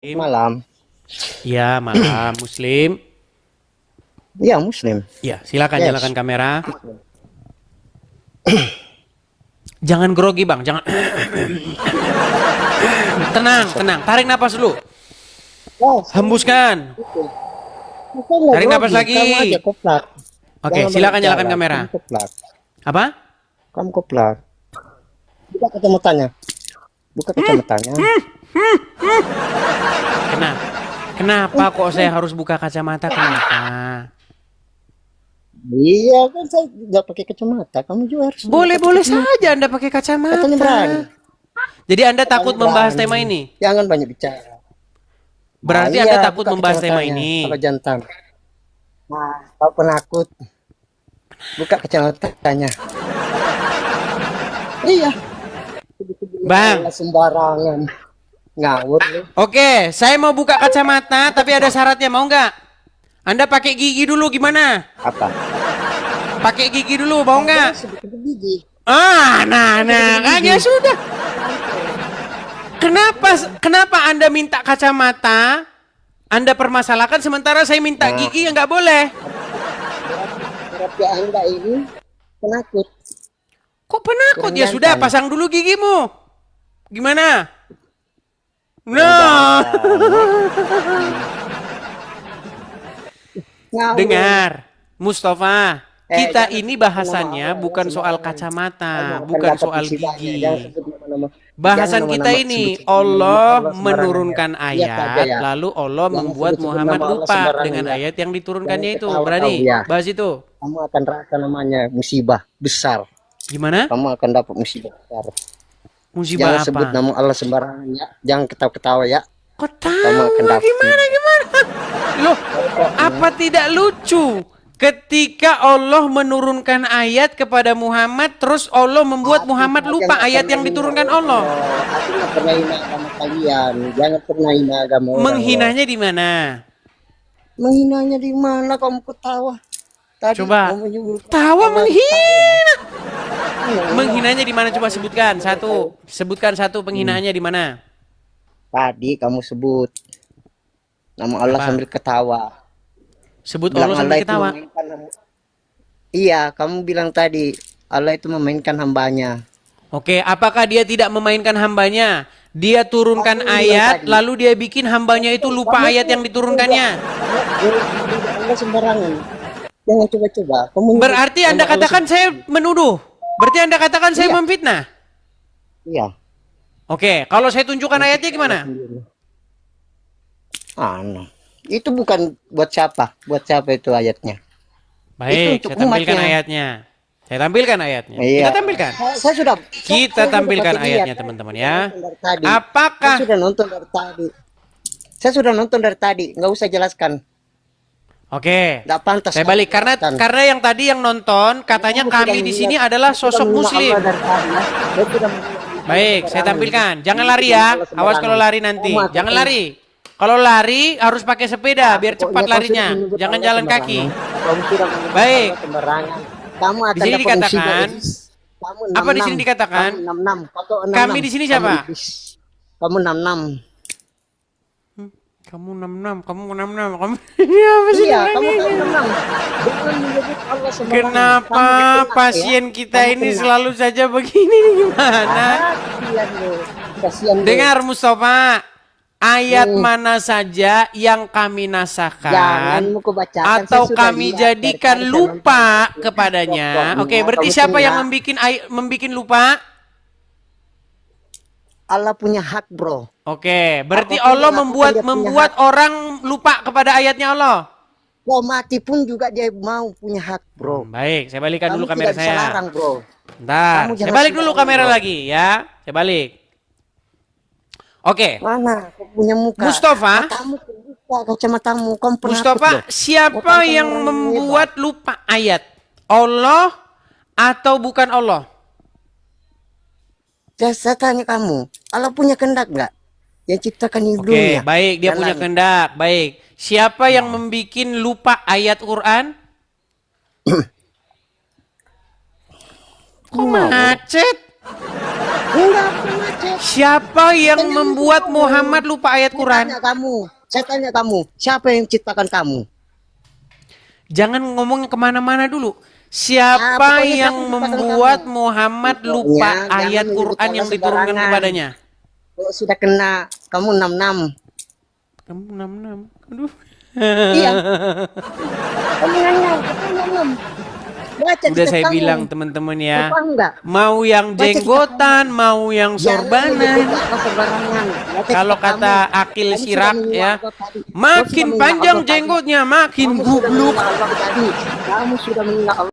Malam. Ya, malam Muslim. Iya, Muslim. Ya, silakan Yes. nyalakan kamera. Jangan grogi, Bang. Jangan. Tenang, tenang. Tarik napas dulu. Oh, Hembuskan. bukan nggak Tarik napas grogi. lagi. Kamu aja koplak. Oke, Jangan silakan banyak nyalakan jalan. kamera. Kamu koplak. Apa? Kamu koplak. Buka kacamatanya. Buka kacamatanya. Kenapa kok saya harus buka kacamata? Kenapa? Iya kan saya nggak pakai kacamata. Kamu juga harus Boleh-boleh pakai kacamata. saja Anda pakai Katanya berani. kacamata. Jadi Anda takut Katanya membahas berani. tema ini? Jangan banyak bicara. Berarti Nah, Anda iya, takut buka membahas tema kacamatanya. ini? Kalau jantan. Nah, kau penakut. Buka kacamatanya. Iya. Bang. Sembarangan. Ngawur lu. Oke, saya mau buka kacamata, tapi ada syaratnya, mau nggak? Anda pakai gigi dulu gimana? Apa? Pakai gigi dulu, mau nggak? Sedikit gigi. Kan ya sudah. Kenapa Anda minta kacamata? Anda permasalahkan sementara saya minta Nah. gigi yang nggak boleh. Berarti Anda ini penakut. Kok penakut? Ya Kurang sudah, jantan. pasang dulu gigimu. Gimana? Nah, Ngawur. dengar, Mustafa. Kita Jangan ini sebut bahasannya nama-nama, bukan jangan soal sembarangan. kacamata, Kamu akan bukan dapat soal musibahnya. gigi. Jangan sebut nama-nama. Bahasan Jangan kita nama-nama. ini Sebut nama-nama Allah sembarangan menurunkan ya. Lihat aja ayat, ya. lalu Allah Jangan membuat sebut-sebut Muhammad nama Allah lupa sembarangan dengan ya. ayat yang diturunkannya Jangan itu. ketawa Berani kau ya. bahas itu? Kamu akan rasa namanya musibah besar. Gimana? Kamu akan dapat musibah besar. Musibah Jangan sebut apa? nama Allah sembarangan ya. Jangan ketawa-ketawa ya. Kok Kamu akan tawa? dapat. Gimana? Loh, apa tidak lucu? Ketika Allah menurunkan ayat kepada Muhammad, terus Allah membuat Muhammad lupa ayat yang diturunkan Allah. Aku nggak pernah hina agama kalian. Jangan pernah hina agama orang loh. Menghinanya di mana? Menghinanya di mana kamu ketawa? Tadi Coba. kamu menyebut Tawa Allah menghina. ketawa. Menghinanya di mana? Coba sebutkan satu. Sebutkan satu penghinaannya di mana? Tadi kamu sebut nama Allah Apa? sambil ketawa. Sebut Bilang Allah sambil Allah itu ketawa. Iya, kamu bilang tadi Allah itu memainkan hambanya. Oke, apakah dia tidak memainkan hambanya? Dia turunkan Kamu bilang ayat, tadi. lalu dia bikin hambanya itu lupa Kamu ayat tuh yang diturunkannya. Allah sembarangan. Jangan coba-coba. Kamu nyebut Berarti Anda nama Allah katakan saya menuduh. Berarti Anda katakan saya Iya. memfitnah. Iya. Oke, kalau saya tunjukkan ayatnya gimana? Itu bukan buat siapa? Buat siapa itu ayatnya? Baik, Itu saya untuk tampilkan umatnya. ayatnya. Saya tampilkan ayatnya. Iya. Kita tampilkan. Saya sudah. Kita saya tampilkan sudah ayatnya, lihat. teman-teman Saya ya. nonton dari tadi. Saya Apakah sudah nonton dari tadi. Saya sudah nonton dari tadi. Nggak usah jelaskan. Oke. Nggak pantas. Saya balik karena yang tadi yang nonton katanya Kamu sudah kami di menghina- sini adalah saya sudah sosok menghina muslim. Allah dari tadi, ya. Saya sudah menghina Baik, saya sembarangan. tampilkan. Jangan Ini lari bukan ya. Allah Awas sembarangan. kalau lari nanti. Kamu Jangan akan- lari. Kalau lari harus pakai sepeda biar Pokoknya cepat kau larinya. sudah menyebut Jangan Allah jalan sembarangan. kaki. Kamu sudah menyebut Baik. Allah sembarangan. Kamu akan Di sini dapat dikatakan, musibah. Kamu apa di sini 66. dikatakan? Kamu 66. Kau 66. Kami di sini siapa? Kamu iblis. Kamu 66. Kamu 66, kamu 66, kamu ini apa sih? Iya, kamu 66. Jangan menyebut Allah sembarangan. Kenapa Kamu kena, pasien ya? kita Kamu ini kena. selalu saja begini nih, gimana? Kasihan lu. Kasihan lu. Dengar Mustafa, ayat Hmm. mana saja yang kami Jangan nasakan muku bacakan. atau Saya sudah kami lihat jadikan dari tadi saya lupa nonton. kepadanya. Pokoknya Oke, berarti kamu siapa yang kena. membikin lupa? Allah punya hak, bro. Oke, berarti Apapun Allah yang membuat dilakukan, dia punya membuat orang lupa kepada ayatnya Allah. Mau mati pun juga dia mau punya hak, bro. Baik, saya balikan Kamu dulu kamera tidak bisa saya. larang, bro. Bentar, Kamu saya jangan balik dulu sembarangan, kamera bro. lagi ya. Saya balik. Oke, Mana? Kau punya muka. Mustafa. Matamu terbuka, kacamatamu. Kamu penakut, Mustafa, bro. siapa Kau yang orang membuat lupa ayat? Allah atau bukan Allah? Saya tanya kamu, Allah punya kehendak nggak? Yang ciptakan Oke, dunia. baik, dia dan punya langit. kehendak. Baik. Siapa yang membuat lupa ayat Quran? Kok macet? Enggak, bukan macet. Siapa yang membuat Muhammad lupa ayat Quran? Saya tanya kamu, siapa yang ciptakan kamu? Jangan ngomong kemana-mana dulu. Siapa pokoknya yang siapa yang ciptakan membuat kamu? Muhammad Pokoknya lupa jangan ayat menyebut Quran Allah yang diturunkan sembarangan. kepadanya? Kalau sudah kena, kamu 66. Kamu 66. Aduh. Iya. Kamu 66. Baca Udah kitab saya kamu. bilang teman-teman ya. Paham enggak? Mau yang Baca kitab jenggotan, mau yang sorbanan. Kalau kata Akil Sirak ya, makin panjang jenggotnya makin gubluk. Kamu sudah menolak Allah tadi. Kamu sudah menolak Allah.